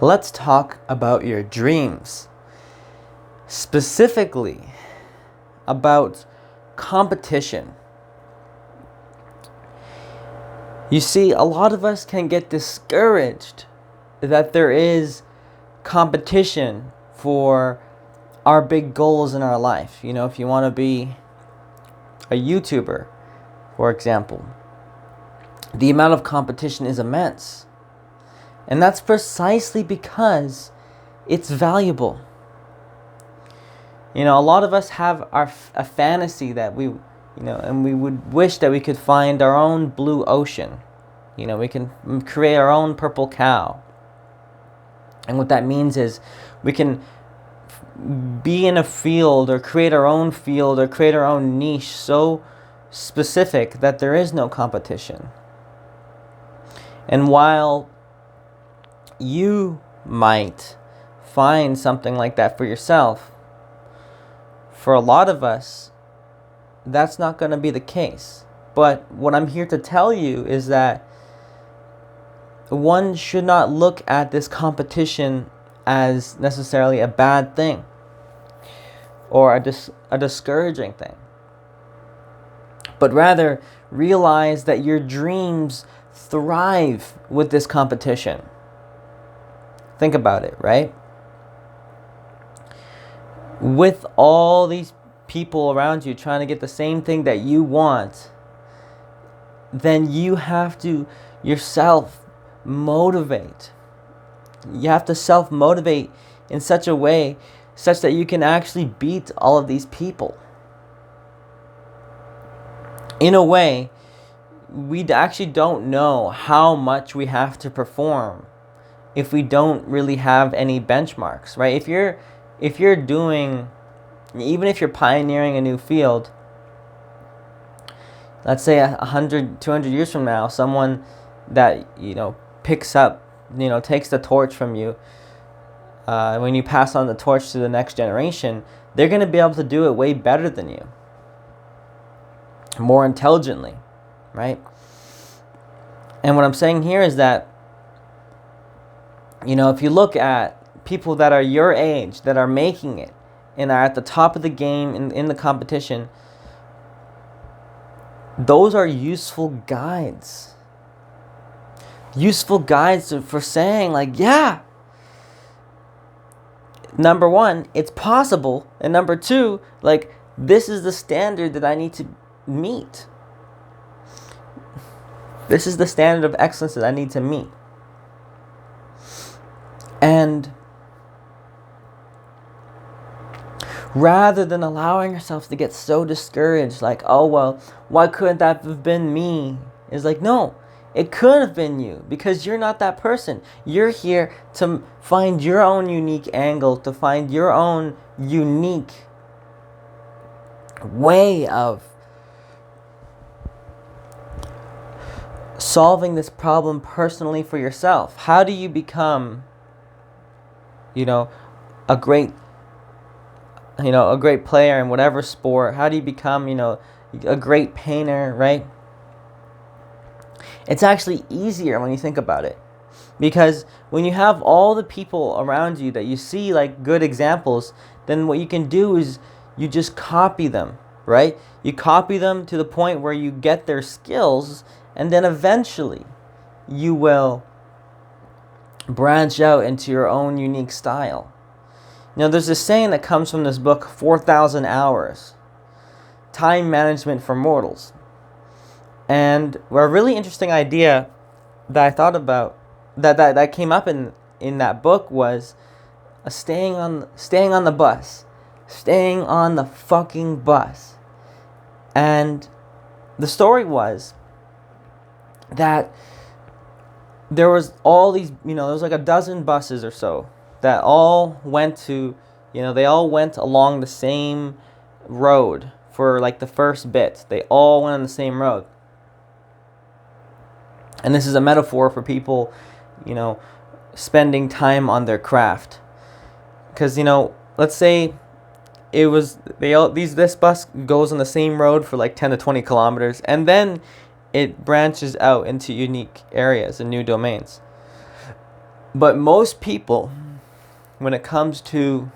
Let's talk about your dreams. Specifically about competition. You see, a lot of us can get discouraged that there is competition for our big goals in our life. You know, if you want to be a YouTuber, for example, the amount of competition is immense. And that's precisely because it's valuable. You know, a lot of us have a fantasy that and we would wish that we could find our own blue ocean. You know, we can create our own purple cow. And what that means is we can be in a field or create our own niche so specific that there is no competition. And while you might find something like that for yourself, for a lot of us, that's not going to be the case. But what I'm here to tell you is that one should not look at this competition as necessarily a bad thing or a discouraging thing, but rather realize that your dreams thrive with this competition. Think about it, right? With all these people around you trying to get the same thing that you want, then you have to yourself motivate. You have to self-motivate in such a way such that you can actually beat all of these people. In a way, we actually don't know how much we have to perform if we don't really have any benchmarks, right? If you're doing, even if you're pioneering a new field, let's say 100, 200 years from now, someone that, picks up, takes the torch from you, when you pass on the torch to the next generation, they're going to be able to do it way better than you, more intelligently, right? And what I'm saying here is that, if you look at people that are your age, that are making it, and are at the top of the game in the competition, those are useful guides. Useful guides for saying, like, yeah, number one, it's possible. And number two, like, this is the standard that I need to meet. This is the standard of excellence that I need to meet. And rather than allowing yourself to get so discouraged, like, oh, well, why couldn't that have been me? It's like, no, it could have been you, because you're not that person. You're here to find your own unique angle, to find your own unique way of solving this problem personally for yourself. How do you become, a great player in whatever sport? How do you become, a great painter, right? It's actually easier when you think about it. Because when you have all the people around you that you see like good examples, then what you can do is you just copy them, right? You copy them to the point where you get their skills, and then eventually you will branch out into your own unique style. There's this saying that comes from this book, 4,000 Hours, Time Management for Mortals. And a really interesting idea that I thought about, that came up in that book, was staying on the bus. Staying on the fucking bus. And the story was that there was all these, there was like a dozen buses or so that all went to, they all went along the same road for like the first bit. They all went on the same road. And this is a metaphor for people, spending time on their craft. Because, let's say this bus goes on the same road for like 10 to 20 kilometers, and then it branches out into unique areas and new domains. But most people, when it comes to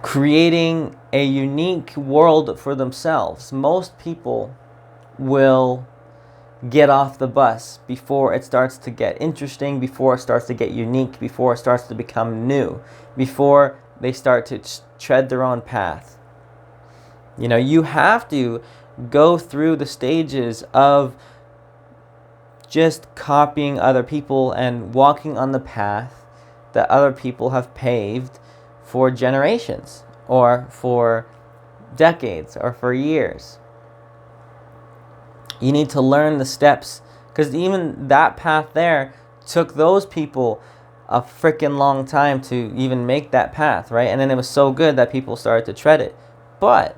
creating a unique world for themselves, most people will get off the bus before it starts to get interesting, before it starts to get unique, before it starts to become new, before they start to tread their own path. You know, you have to go through the stages of just copying other people and walking on the path that other people have paved for generations or for decades or for years. You need to learn the steps, because even that path there took those people a freaking long time to even make that path, right? And then it was so good that people started to tread it. But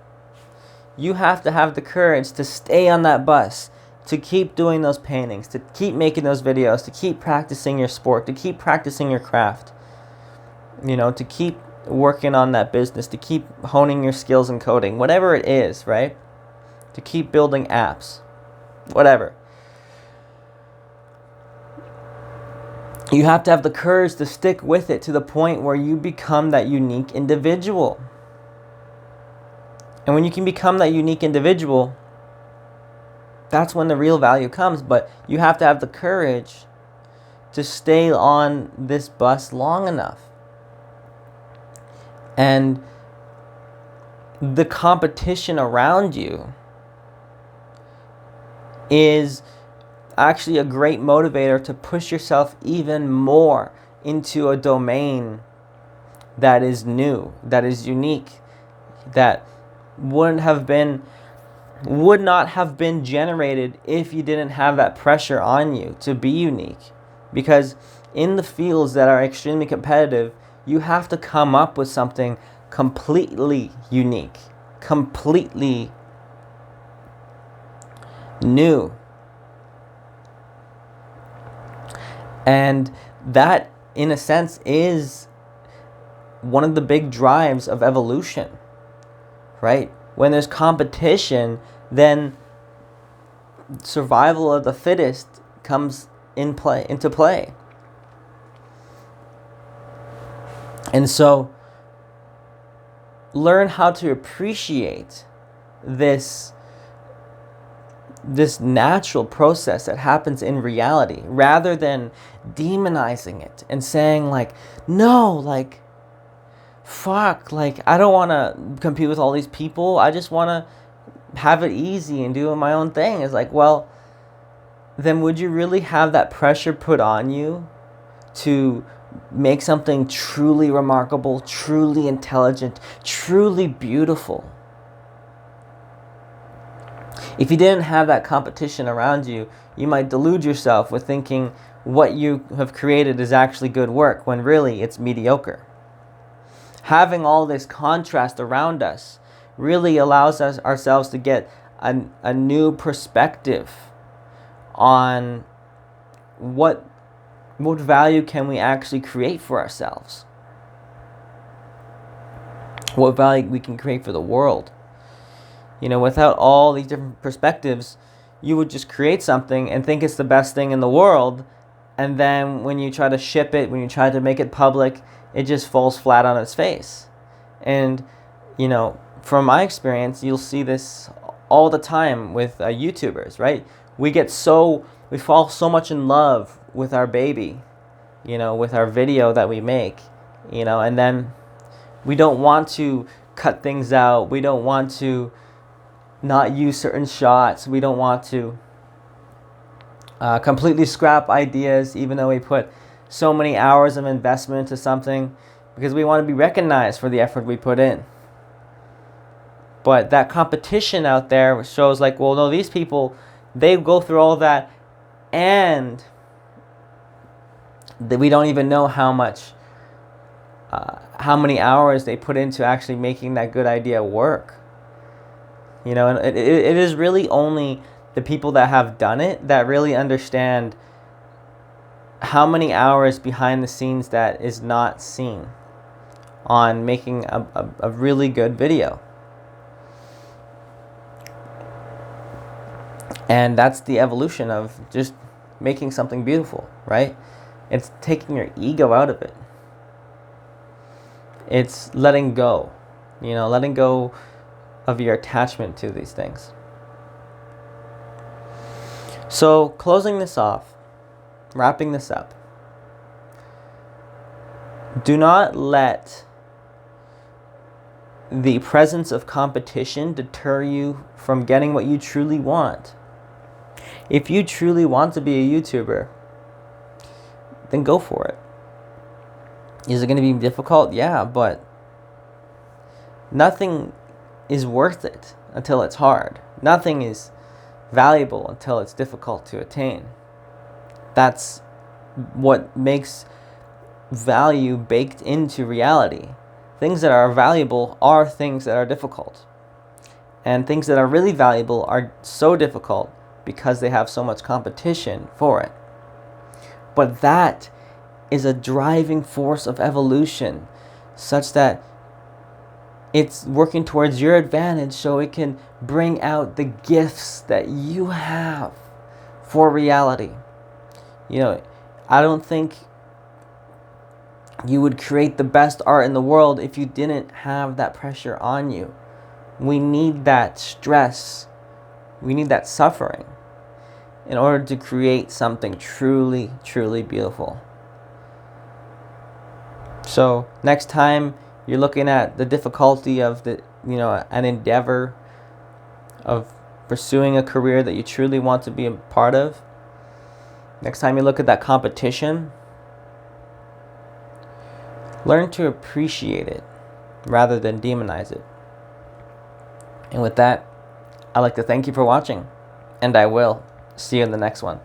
you have to have the courage to stay on that bus, to keep doing those paintings, to keep making those videos, to keep practicing your sport, to keep practicing your craft, you know, to keep working on that business, to keep honing your skills in coding, whatever it is, right? To keep building apps, whatever. You have to have the courage to stick with it to the point where you become that unique individual. And when you can become that unique individual, that's when the real value comes. But you have to have the courage to stay on this bus long enough. And the competition around you is actually a great motivator to push yourself even more into a domain that is new, that is unique, that would not have been generated if you didn't have that pressure on you to be unique. Because in the fields that are extremely competitive, you have to come up with something completely unique, completely new. And that, in a sense, is one of the big drives of evolution, right? When there's competition, then survival of the fittest comes into play. And so learn how to appreciate this natural process that happens in reality, rather than demonizing it and saying like, no, like, fuck, like, I don't want to compete with all these people. I just want to have it easy and do my own thing. It's like, well, then would you really have that pressure put on you to make something truly remarkable, truly intelligent, truly beautiful? If you didn't have that competition around you, you might delude yourself with thinking what you have created is actually good work, when really it's mediocre. Having all this contrast around us really allows us ourselves to get a new perspective on what value can we actually create for ourselves, what value we can create for the world. You know, without all these different perspectives, you would just create something and think it's the best thing in the world, and then when you try to ship it, when you try to make it public, it just falls flat on its face. And, you know, from my experience, you'll see this all the time with YouTubers, right? We fall so much in love with our baby, you know, with our video that we make, you know, and then we don't want to cut things out. We don't want to not use certain shots. We don't want to completely scrap ideas, even though we put so many hours of investment into something, because we want to be recognized for the effort we put in. But that competition out there shows like, well, no, these people, they go through all that, and we don't even know how many hours they put into actually making that good idea work. You know, and it is really only the people that have done it that really understand how many hours behind the scenes that is not seen on making a really good video. And that's the evolution of just making something beautiful, right? It's taking your ego out of it. It's letting go, letting go of your attachment to these things. So, closing this off, wrapping this up, do not let the presence of competition deter you from getting what you truly want. If you truly want to be a YouTuber, then go for it. Is it going to be difficult? Yeah, but nothing is worth it until it's hard. Nothing is valuable until it's difficult to attain. That's what makes value baked into reality. Things that are valuable are things that are difficult. And things that are really valuable are so difficult because they have so much competition for it. But that is a driving force of evolution, such that it's working towards your advantage so it can bring out the gifts that you have for reality. I don't think you would create the best art in the world if you didn't have that pressure on you. We need that stress. We need that suffering in order to create something truly, truly beautiful. So next time you're looking at the difficulty of an endeavor of pursuing a career that you truly want to be a part of, next time you look at that competition, learn to appreciate it rather than demonize it. And with that, I'd like to thank you for watching, and I will see you in the next one.